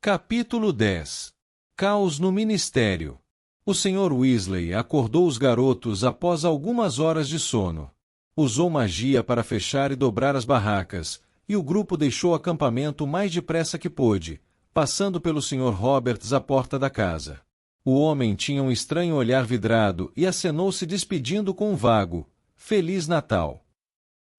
Capítulo 10. Caos no Ministério. O Sr. Weasley acordou os garotos após algumas horas de sono. Usou magia para fechar e dobrar as barracas, e o grupo deixou o acampamento o mais depressa que pôde, passando pelo Sr. Roberts à porta da casa. O homem tinha um estranho olhar vidrado e acenou se despedindo com um vago "Feliz Natal".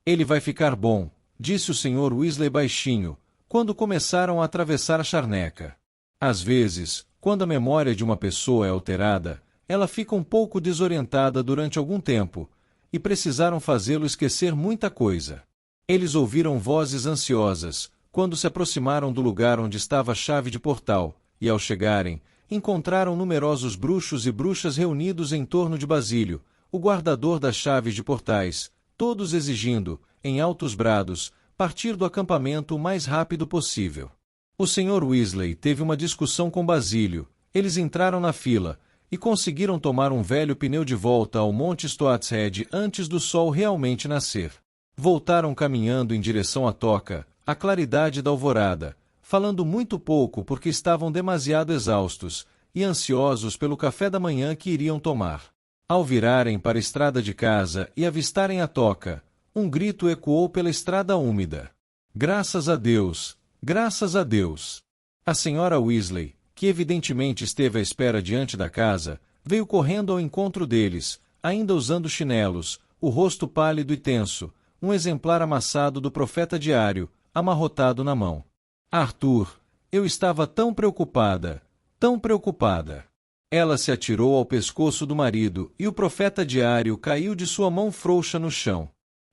"Ele vai ficar bom", disse o Sr. Weasley baixinho, quando começaram a atravessar a charneca. Às vezes, quando a memória de uma pessoa é alterada, ela fica um pouco desorientada durante algum tempo, e precisaram fazê-lo esquecer muita coisa. Eles ouviram vozes ansiosas, quando se aproximaram do lugar onde estava a chave de portal, e ao chegarem, encontraram numerosos bruxos e bruxas reunidos em torno de Basílio, o guardador das chaves de portais, todos exigindo, em altos brados, partir do acampamento o mais rápido possível. O Sr. Weasley teve uma discussão com Basílio, eles entraram na fila, e conseguiram tomar um velho pneu de volta ao Monte Stoatshead antes do sol realmente nascer. Voltaram caminhando em direção à toca, à claridade da alvorada, falando muito pouco porque estavam demasiado exaustos, e ansiosos pelo café da manhã que iriam tomar. Ao virarem para a estrada de casa e avistarem a toca, um grito ecoou pela estrada úmida. "Graças a Deus! Graças a Deus!" A Sra. Weasley, que evidentemente esteve à espera diante da casa, veio correndo ao encontro deles, ainda usando chinelos, o rosto pálido e tenso, um exemplar amassado do Profeta Diário, amarrotado na mão. "Arthur, eu estava tão preocupada, tão preocupada." Ela se atirou ao pescoço do marido e o Profeta Diário caiu de sua mão frouxa no chão.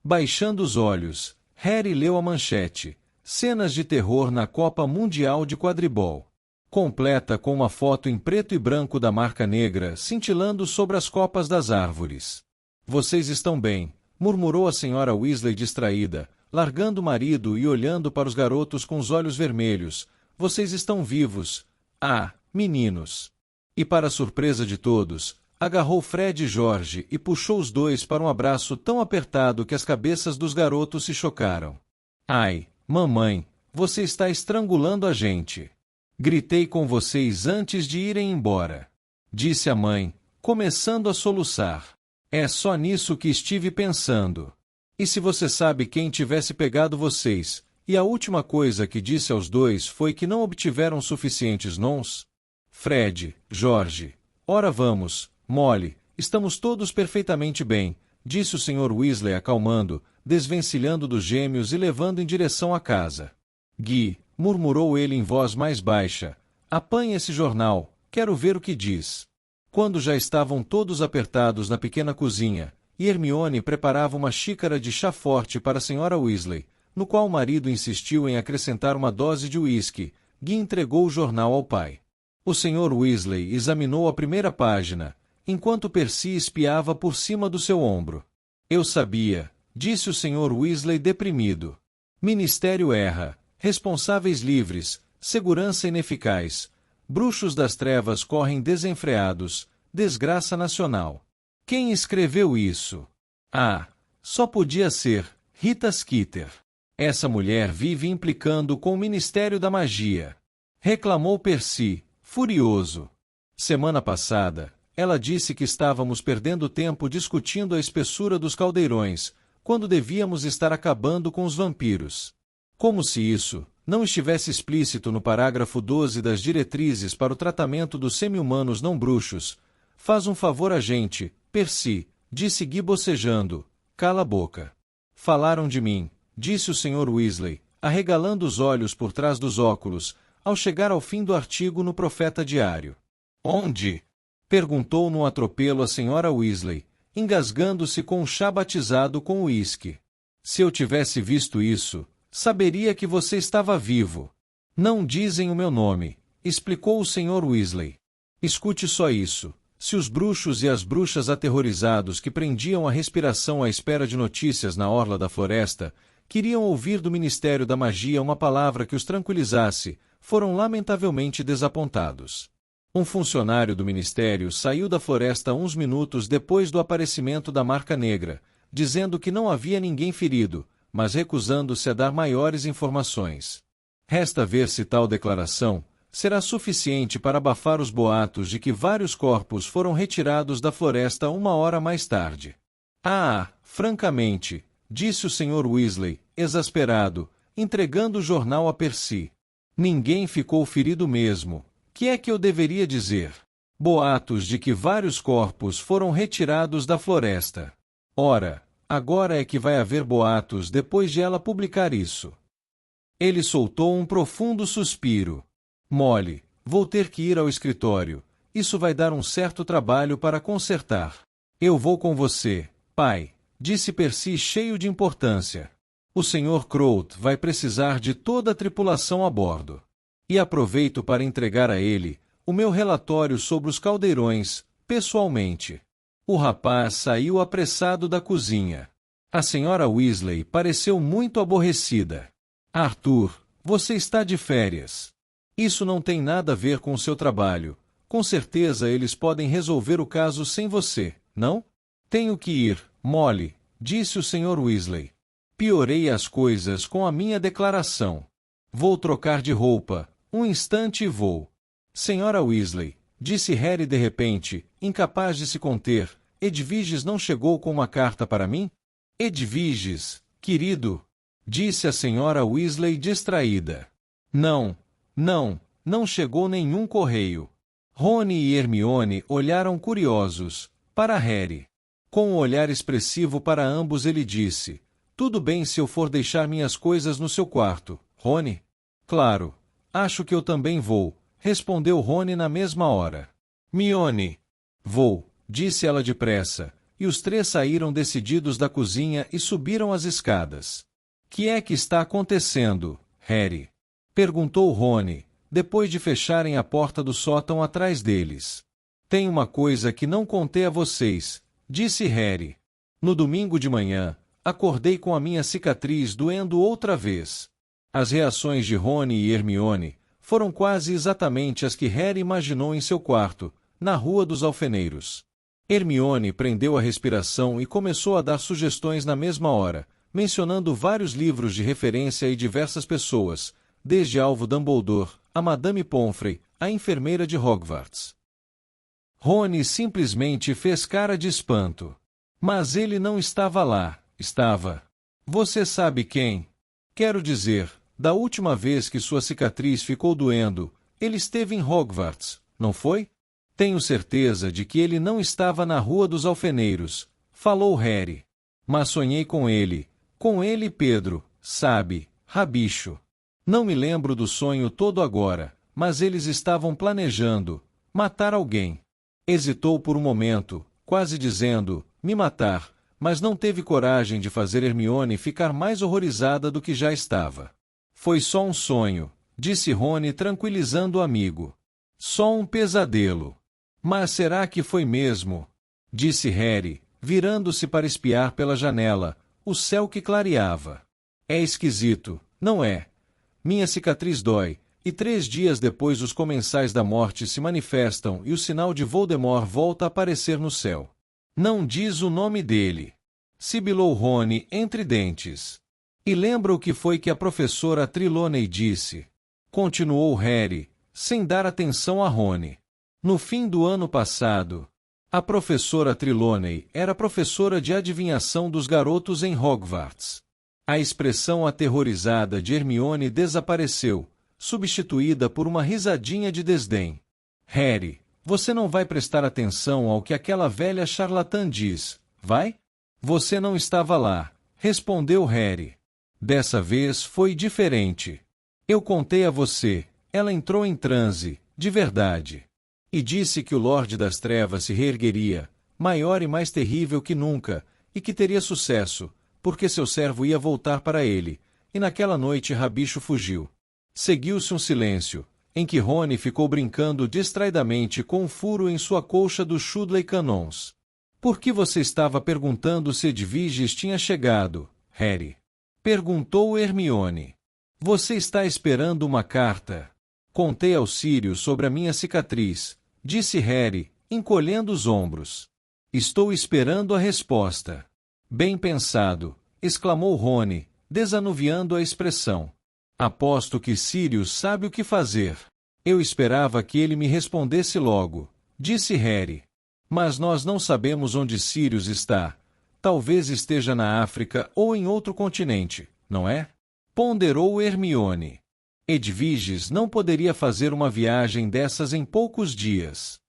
Baixando os olhos, Harry leu a manchete: "Cenas de terror na Copa Mundial de Quadribol", completa com uma foto em preto e branco da marca negra cintilando sobre as copas das árvores. "Vocês estão bem", murmurou a Sra. Weasley distraída, largando o marido e olhando para os garotos com os olhos vermelhos. "Vocês estão vivos. Ah, meninos!" E para a surpresa de todos, agarrou Fred e George e puxou os dois para um abraço tão apertado que as cabeças dos garotos se chocaram. "Ai, mamãe, você está estrangulando a gente. Gritei com vocês antes de irem embora", disse a mãe, começando a soluçar. "É só nisso que estive pensando. E se você sabe quem tivesse pegado vocês, e a última coisa que disse aos dois foi que não obtiveram suficientes nons? Fred, George, ora vamos, Molly, estamos todos perfeitamente bem", disse o Sr. Weasley acalmando, desvencilhando dos gêmeos e levando em direção à casa. "Gui", murmurou ele em voz mais baixa, "apanhe esse jornal, quero ver o que diz." Quando já estavam todos apertados na pequena cozinha, e Hermione preparava uma xícara de chá forte para a Sra. Weasley, no qual o marido insistiu em acrescentar uma dose de uísque, Gui entregou o jornal ao pai. O Sr. Weasley examinou a primeira página, enquanto Percy espiava por cima do seu ombro. "Eu sabia", disse o Sr. Weasley deprimido. "Ministério erra, responsáveis livres, segurança ineficaz, bruxos das trevas correm desenfreados, desgraça nacional." Quem escreveu isso? Ah, só podia ser Rita Skeeter. Essa mulher vive implicando com o Ministério da Magia, reclamou Percy, furioso. Semana passada, ela disse que estávamos perdendo tempo discutindo a espessura dos caldeirões, quando devíamos estar acabando com os vampiros. Como se isso não estivesse explícito no parágrafo 12 das diretrizes para o tratamento dos semi-humanos não bruxos. "Faz um favor a gente, Percy", disse Gui bocejando. "Cala a boca." "Falaram de mim", disse o Sr. Weasley, arregalando os olhos por trás dos óculos, ao chegar ao fim do artigo no Profeta Diário. "Onde?" perguntou num atropelo a Sra. Weasley, engasgando-se com um chá batizado com uísque. "Se eu tivesse visto isso, saberia que você estava vivo." "Não dizem o meu nome", explicou o Sr. Weasley. "Escute só isso. Se os bruxos e as bruxas aterrorizados que prendiam a respiração à espera de notícias na orla da floresta, queriam ouvir do Ministério da Magia uma palavra que os tranquilizasse, foram lamentavelmente desapontados. Um funcionário do Ministério saiu da floresta uns minutos depois do aparecimento da marca negra, dizendo que não havia ninguém ferido, mas recusando-se a dar maiores informações. Resta ver se tal declaração será suficiente para abafar os boatos de que vários corpos foram retirados da floresta uma hora mais tarde. Ah, francamente, disse o Sr. Weasley, exasperado, entregando o jornal a Percy. Ninguém ficou ferido mesmo. Que é que eu deveria dizer? Boatos de que vários corpos foram retirados da floresta. Ora, agora é que vai haver boatos depois de ela publicar isso. Ele soltou um profundo suspiro. Molly, vou ter que ir ao escritório. Isso vai dar um certo trabalho para consertar. Eu vou com você, pai, disse Percy cheio de importância. O Sr. Crouch vai precisar de toda a tripulação a bordo. E aproveito para entregar a ele o meu relatório sobre os caldeirões, pessoalmente. O rapaz saiu apressado da cozinha. A Sra. Weasley pareceu muito aborrecida. Arthur, você está de férias. Isso não tem nada a ver com o seu trabalho. Com certeza eles podem resolver o caso sem você, não? Tenho que ir, Molly, disse o Sr. Weasley. Piorei as coisas com a minha declaração. Vou trocar de roupa, um instante e vou. Sra. Weasley, disse Harry de repente, incapaz de se conter, Edviges não chegou com uma carta para mim? Edviges, querido, disse a Sra. Weasley distraída. Não chegou nenhum correio. Rony e Hermione olharam curiosos para Harry. Com um olhar expressivo para ambos ele disse, tudo bem se eu for deixar minhas coisas no seu quarto, Rony? Claro, acho que eu também vou, respondeu Rony na mesma hora. Hermione. Vou, disse ela depressa, e os três saíram decididos da cozinha e subiram as escadas. Que é que está acontecendo, Harry? Perguntou Rony, depois de fecharem a porta do sótão atrás deles. Tem uma coisa que não contei a vocês, disse Harry. No domingo de manhã, acordei com a minha cicatriz doendo outra vez. As reações de Rony e Hermione foram quase exatamente as que Harry imaginou em seu quarto, na Rua dos Alfeneiros. Hermione prendeu a respiração e começou a dar sugestões na mesma hora, mencionando vários livros de referência e diversas pessoas, desde Alvo Dumbledore, a Madame Pomfrey, a enfermeira de Hogwarts. Rony simplesmente fez cara de espanto. Mas ele não estava lá, estava. Você sabe quem? Quero dizer, da última vez que sua cicatriz ficou doendo, ele esteve em Hogwarts, não foi? Tenho certeza de que ele não estava na Rua dos Alfeneiros, falou Harry. Mas sonhei com ele e Pedro, sabe, rabicho. Não me lembro do sonho todo agora, mas eles estavam planejando matar alguém. Hesitou por um momento, quase dizendo, me matar, mas não teve coragem de fazer Hermione ficar mais horrorizada do que já estava. Foi só um sonho, disse Rony tranquilizando o amigo. Só um pesadelo. Mas será que foi mesmo? Disse Harry, virando-se para espiar pela janela, o céu que clareava. É esquisito, não é? Minha cicatriz dói, e 3 dias depois os comensais da morte se manifestam e o sinal de Voldemort volta a aparecer no céu. Não diz o nome dele. Sibilou Rony entre dentes. E lembra o que foi que a professora Trelawney disse? Continuou Harry, sem dar atenção a Rony. No fim do ano passado, a professora Trelawney era professora de adivinhação dos garotos em Hogwarts. A expressão aterrorizada de Hermione desapareceu, substituída por uma risadinha de desdém. Harry, você não vai prestar atenção ao que aquela velha charlatã diz, vai? Você não estava lá, respondeu Harry. Dessa vez foi diferente. Eu contei a você, ela entrou em transe, de verdade. E disse que o Lorde das Trevas se reergueria, maior e mais terrível que nunca, e que teria sucesso, porque seu servo ia voltar para ele, e naquela noite Rabicho fugiu. Seguiu-se um silêncio, em que Rony ficou brincando distraidamente com um furo em sua colcha dos Chudley Canons. Por que você estava perguntando se Edviges tinha chegado, Harry? Perguntou Hermione. Você está esperando uma carta? Contei ao Sirius sobre a minha cicatriz, disse Harry, encolhendo os ombros. Estou esperando a resposta. Bem pensado, exclamou Rony, desanuviando a expressão. Aposto que Sirius sabe o que fazer. Eu esperava que ele me respondesse logo, disse Harry. Mas nós não sabemos onde Sirius está. Talvez esteja na África ou em outro continente, não é? Ponderou Hermione. Edviges não poderia fazer uma viagem dessas em poucos dias.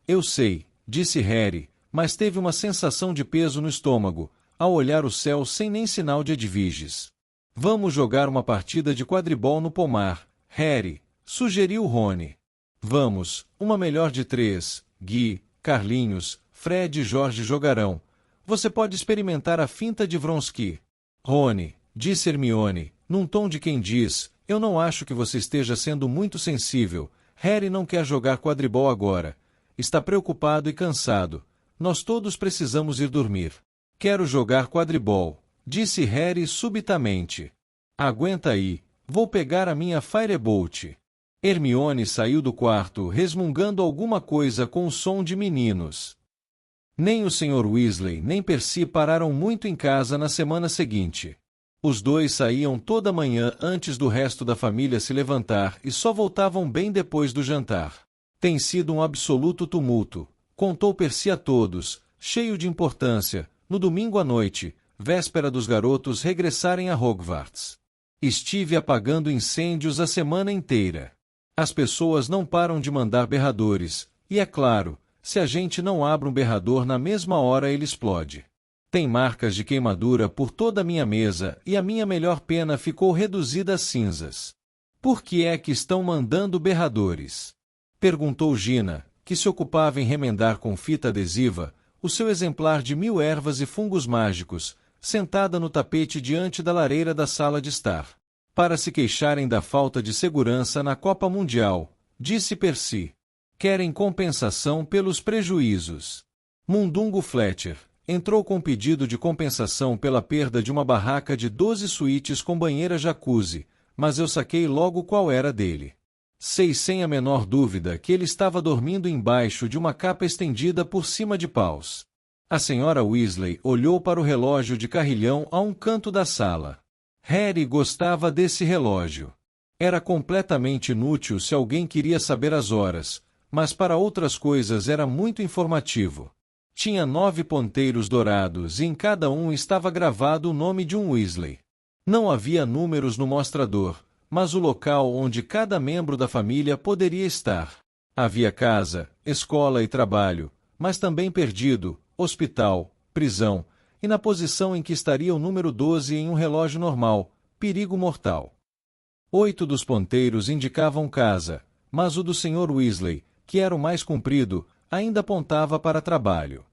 Eu sei, disse Harry, mas teve uma sensação de peso no estômago, ao olhar o céu sem nem sinal de Edviges. Vamos jogar uma partida de quadribol no pomar, Harry, sugeriu Rony. Vamos, uma melhor de 3, Gui, Carlinhos, Fred e Jorge jogarão. Você pode experimentar a finta de Vronsky. Rony, disse Hermione, num tom de quem diz, eu não acho que você esteja sendo muito sensível. Harry não quer jogar quadribol agora. Está preocupado e cansado. Nós todos precisamos ir dormir. Quero jogar quadribol, disse Harry subitamente. Aguenta aí, vou pegar a minha Firebolt. Hermione saiu do quarto resmungando alguma coisa com o som de meninos. Nem o Sr. Weasley nem Percy pararam muito em casa na semana seguinte. Os dois saíam toda manhã antes do resto da família se levantar e só voltavam bem depois do jantar. Tem sido um absoluto tumulto, contou Percy a todos, cheio de importância, no domingo à noite, véspera dos garotos regressarem a Hogwarts. Estive apagando incêndios a semana inteira. As pessoas não param de mandar berradores, e é claro, se a gente não abre um berrador na mesma hora ele explode. Tem marcas de queimadura por toda a minha mesa e a minha melhor pena ficou reduzida a cinzas. Por que é que estão mandando berradores? Perguntou Gina, que se ocupava em remendar com fita adesiva o seu exemplar de 1000 ervas e fungos mágicos, sentada no tapete diante da lareira da sala de estar. Para se queixarem da falta de segurança na Copa Mundial, disse Percy. Querem compensação pelos prejuízos. Mundungo Fletcher entrou com pedido de compensação pela perda de uma barraca de 12 suítes com banheira jacuzzi, mas eu saquei logo qual era dele. Sei sem a menor dúvida que ele estava dormindo embaixo de uma capa estendida por cima de paus. A senhora Weasley olhou para o relógio de carrilhão a um canto da sala. Harry gostava desse relógio. Era completamente inútil se alguém queria saber as horas, mas para outras coisas era muito informativo. Tinha 9 ponteiros dourados e em cada um estava gravado o nome de um Weasley. Não havia números no mostrador, mas o local onde cada membro da família poderia estar. Havia casa, escola e trabalho, mas também perdido, hospital, prisão, e na posição em que estaria o número 12 em um relógio normal, perigo mortal. 8 dos ponteiros indicavam casa, mas o do Sr. Weasley, que era o mais comprido, ainda apontava para trabalho.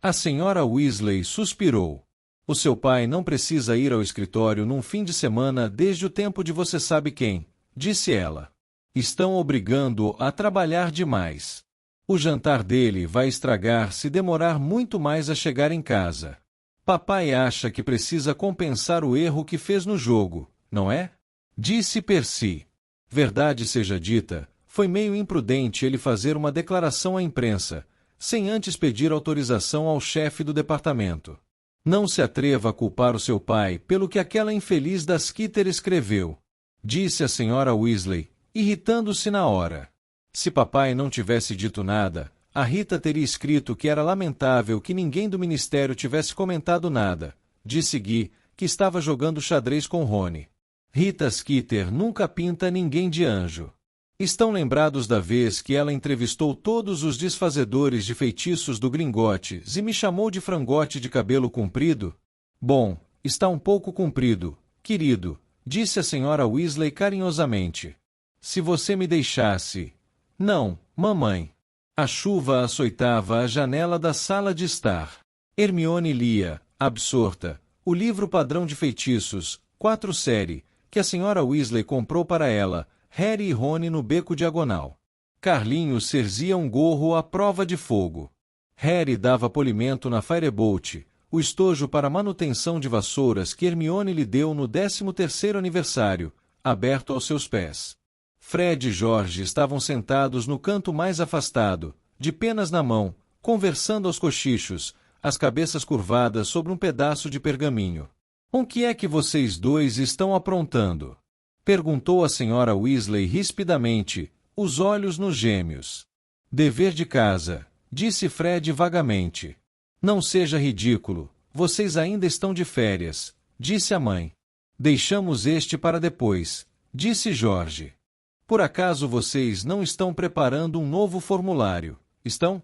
A senhora Weasley suspirou. O seu pai não precisa ir ao escritório num fim de semana desde o tempo de você sabe quem, disse ela. Estão obrigando-o a trabalhar demais. O jantar dele vai estragar se demorar muito mais a chegar em casa. Papai acha que precisa compensar o erro que fez no jogo, não é? Disse Percy. Verdade seja dita, foi meio imprudente ele fazer uma declaração à imprensa, sem antes pedir autorização ao chefe do departamento. Não se atreva a culpar o seu pai pelo que aquela infeliz da Skitter escreveu, disse a senhora Weasley, irritando-se na hora. Se papai não tivesse dito nada, a Rita teria escrito que era lamentável que ninguém do ministério tivesse comentado nada, disse Gui, que estava jogando xadrez com Rony. Rita Skeeter nunca pinta ninguém de anjo. Estão lembrados da vez que ela entrevistou todos os desfazedores de feitiços do Gringotts e me chamou de frangote de cabelo comprido? Bom, está um pouco comprido, querido, disse a senhora Weasley carinhosamente. Se você me deixasse... Não, mamãe. A chuva açoitava a janela da sala de estar. Hermione lia, absorta, o livro padrão de feitiços, 4 série, que a senhora Weasley comprou para ela, Harry e Rony no beco diagonal. Carlinhos cerzia um gorro à prova de fogo. Harry dava polimento na Firebolt, o estojo para manutenção de vassouras que Hermione lhe deu no 13º aniversário, aberto aos seus pés. Fred e George estavam sentados no canto mais afastado, de penas na mão, conversando aos cochichos, as cabeças curvadas sobre um pedaço de pergaminho. O que é que vocês dois estão aprontando? Perguntou a senhora Weasley rispidamente, os olhos nos gêmeos. Dever de casa, disse Fred vagamente. Não seja ridículo, vocês ainda estão de férias, disse a mãe. Deixamos este para depois, disse George. Por acaso vocês não estão preparando um novo formulário, estão?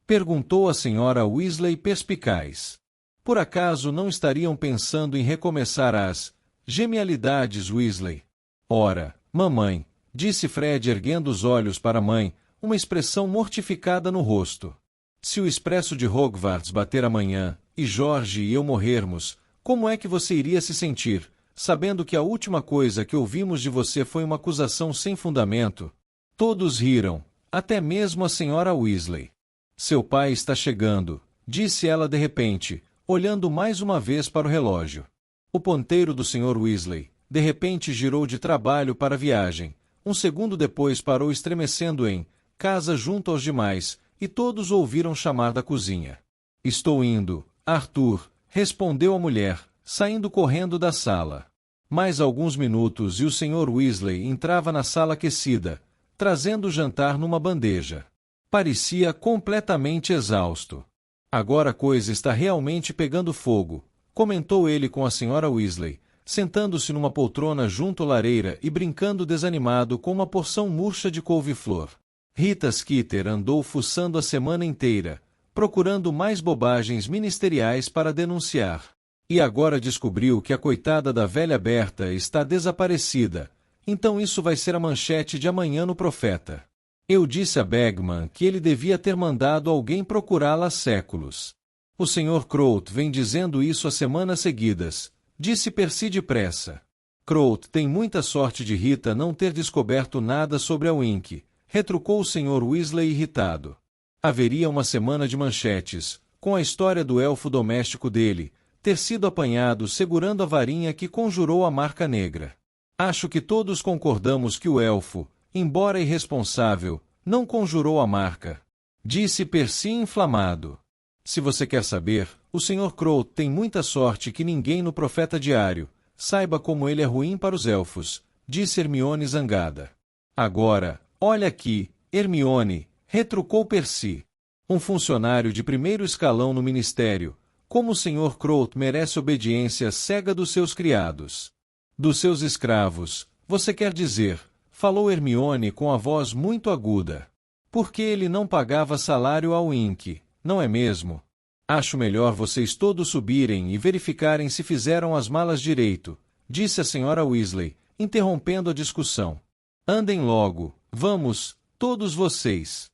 Perguntou a senhora Weasley perspicaz. Por acaso não estariam pensando em recomeçar as genialidades Weasley? Ora, mamãe, disse Fred erguendo os olhos para a mãe, uma expressão mortificada no rosto. Se o expresso de Hogwarts bater amanhã, e George e eu morrermos, como é que você iria se sentir, sabendo que a última coisa que ouvimos de você foi uma acusação sem fundamento? Todos riram, até mesmo a senhora Weasley. Seu pai está chegando, disse ela de repente, olhando mais uma vez para o relógio. O ponteiro do Sr. Weasley, de repente girou de trabalho para a viagem. Um segundo depois parou estremecendo em casa junto aos demais, e todos ouviram chamar da cozinha. Estou indo, Arthur, respondeu a mulher, saindo correndo da sala. Mais alguns minutos e o Sr. Weasley entrava na sala aquecida, trazendo o jantar numa bandeja. Parecia completamente exausto. Agora a coisa está realmente pegando fogo, comentou ele com a Sra. Weasley, sentando-se numa poltrona junto à lareira e brincando desanimado com uma porção murcha de couve-flor. Rita Skeeter andou fuçando a semana inteira, procurando mais bobagens ministeriais para denunciar. E agora descobriu que a coitada da velha Berta está desaparecida, então isso vai ser a manchete de amanhã no Profeta. Eu disse a Bagman que ele devia ter mandado alguém procurá-la há séculos. O Sr. Crouch vem dizendo isso há semanas seguidas, disse Percy depressa. Crouch tem muita sorte de Rita não ter descoberto nada sobre a Wink, retrucou o Sr. Weasley irritado. Haveria uma semana de manchetes, com a história do elfo doméstico dele, ter sido apanhado segurando a varinha que conjurou a marca negra. Acho que todos concordamos que o elfo, embora irresponsável, não conjurou a marca, disse Percy inflamado. Se você quer saber, o Sr. Crouch tem muita sorte que ninguém no Profeta Diário saiba como ele é ruim para os elfos, disse Hermione zangada. Agora, olha aqui, Hermione, retrucou Percy. Um funcionário de primeiro escalão no ministério, como o Sr. Crouch merece obediência cega dos seus criados. Dos seus escravos, você quer dizer, falou Hermione com a voz muito aguda. Porque ele não pagava salário ao Wink, não é mesmo? Acho melhor vocês todos subirem e verificarem se fizeram as malas direito, disse a Sra. Weasley, interrompendo a discussão. Andem logo, vamos, todos vocês.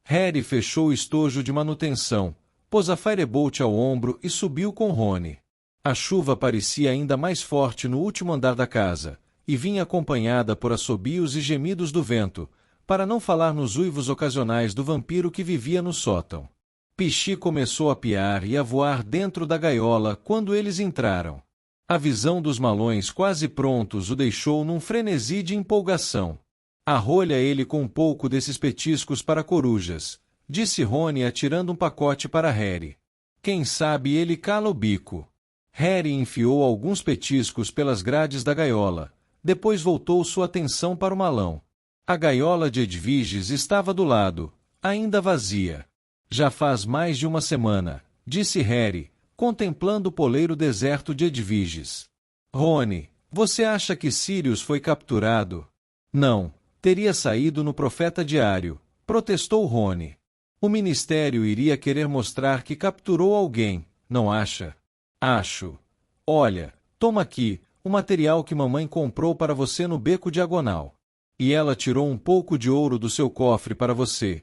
Harry fechou o estojo de manutenção, pôs a Firebolt ao ombro e subiu com Rony. A chuva parecia ainda mais forte no último andar da casa, e vinha acompanhada por assobios e gemidos do vento, para não falar nos uivos ocasionais do vampiro que vivia no sótão. Pichi começou a piar e a voar dentro da gaiola quando eles entraram. A visão dos malões quase prontos o deixou num frenesi de empolgação. Arrolha ele com um pouco desses petiscos para corujas, disse Rony atirando um pacote para Harry. Quem sabe ele cala o bico. Harry enfiou alguns petiscos pelas grades da gaiola, depois voltou sua atenção para o malão. A gaiola de Edviges estava do lado, ainda vazia. Já faz mais de uma semana, disse Harry, contemplando o poleiro deserto de Edviges. Rony, você acha que Sirius foi capturado? Não, teria saído no Profeta Diário, protestou Rony. O ministério iria querer mostrar que capturou alguém, não acha? Acho. Olha, toma aqui, o material que mamãe comprou para você no Beco Diagonal. E ela tirou um pouco de ouro do seu cofre para você.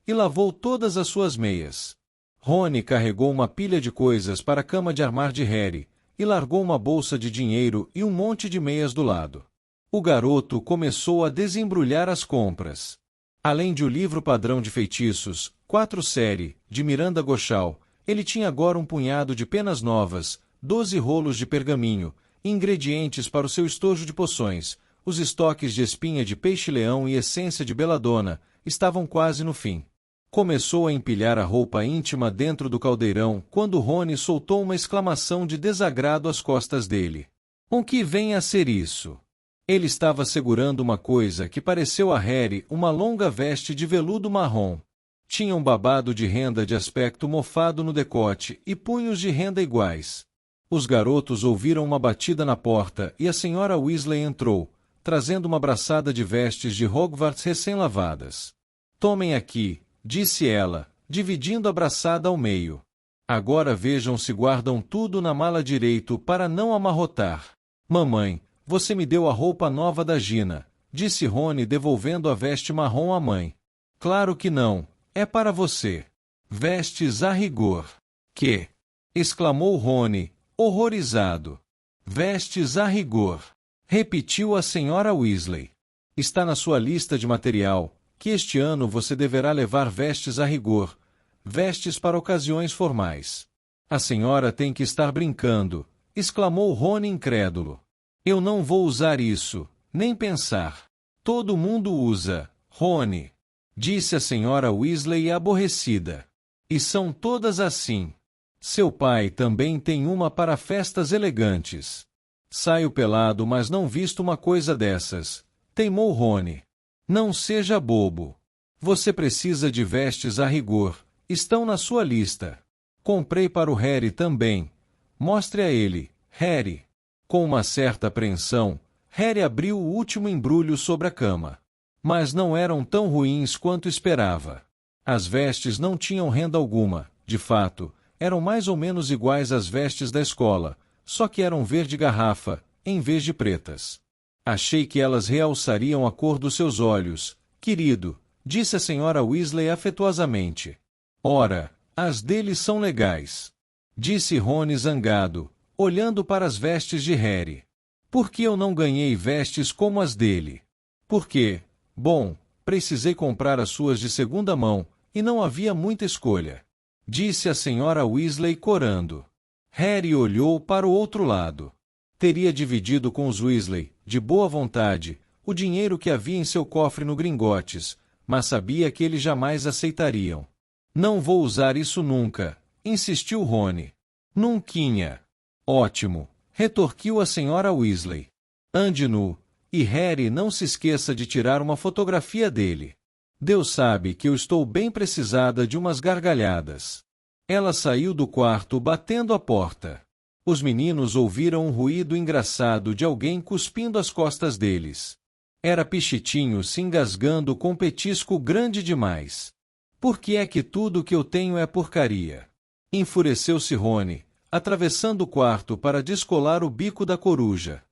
E lavou todas as suas meias. Rony carregou uma pilha de coisas para a cama de armar de Harry, e largou uma bolsa de dinheiro e um monte de meias do lado. O garoto começou a desembrulhar as compras. Além de o livro padrão de feitiços, 4 série, de Miranda Gochal, ele tinha agora um punhado de penas novas, 12 rolos de pergaminho, ingredientes para o seu estojo de poções, os estoques de espinha de peixe-leão e essência de beladona, estavam quase no fim. Começou a empilhar a roupa íntima dentro do caldeirão quando Rony soltou uma exclamação de desagrado às costas dele. O que vem a ser isso? Ele estava segurando uma coisa que pareceu a Harry uma longa veste de veludo marrom. Tinha um babado de renda de aspecto mofado no decote e punhos de renda iguais. Os garotos ouviram uma batida na porta e a senhora Weasley entrou, trazendo uma braçada de vestes de Hogwarts recém-lavadas. Tomem aqui, disse ela, dividindo a braçada ao meio. Agora vejam se guardam tudo na mala direito para não amarrotar. Mamãe, você me deu a roupa nova da Gina, disse Rony devolvendo a veste marrom à mãe. Claro que não, é para você. Vestes a rigor. Que? Exclamou Rony, horrorizado. Vestes a rigor. Repetiu a senhora Weasley. Está na sua lista de material, que este ano você deverá levar vestes a rigor, vestes para ocasiões formais. A senhora tem que estar brincando, exclamou Rony incrédulo. Eu não vou usar isso, nem pensar. Todo mundo usa, Rony, disse a senhora Weasley aborrecida. E são todas assim. Seu pai também tem uma para festas elegantes. Saio pelado, mas não visto uma coisa dessas, teimou Rony. Não seja bobo. Você precisa de vestes a rigor, estão na sua lista. Comprei para o Harry também. Mostre a ele, Harry. Com uma certa apreensão, Harry abriu o último embrulho sobre a cama. Mas não eram tão ruins quanto esperava. As vestes não tinham renda alguma, de fato, eram mais ou menos iguais às vestes da escola, só que eram verde garrafa, em vez de pretas. Achei que elas realçariam a cor dos seus olhos, querido, disse a senhora Weasley afetuosamente. Ora, as deles são legais, disse Rony zangado, olhando para as vestes de Harry. Por que eu não ganhei vestes como as dele? Porque, bom, precisei comprar as suas de segunda mão, e não havia muita escolha, disse a senhora Weasley corando. Harry olhou para o outro lado. Teria dividido com os Weasley, de boa vontade, o dinheiro que havia em seu cofre no Gringotts, mas sabia que eles jamais aceitariam. Não vou usar isso nunca, insistiu Rony. Nunquinha. Ótimo, retorquiu a senhora Weasley. Ande nu, e Harry não se esqueça de tirar uma fotografia dele. Deus sabe que eu estou bem precisada de umas gargalhadas. Ela saiu do quarto batendo a porta. Os meninos ouviram um ruído engraçado de alguém cuspindo às costas deles. Era Pichitinho se engasgando com um petisco grande demais. Por que é que tudo que eu tenho é porcaria? Enfureceu-se Rony, atravessando o quarto para descolar o bico da coruja.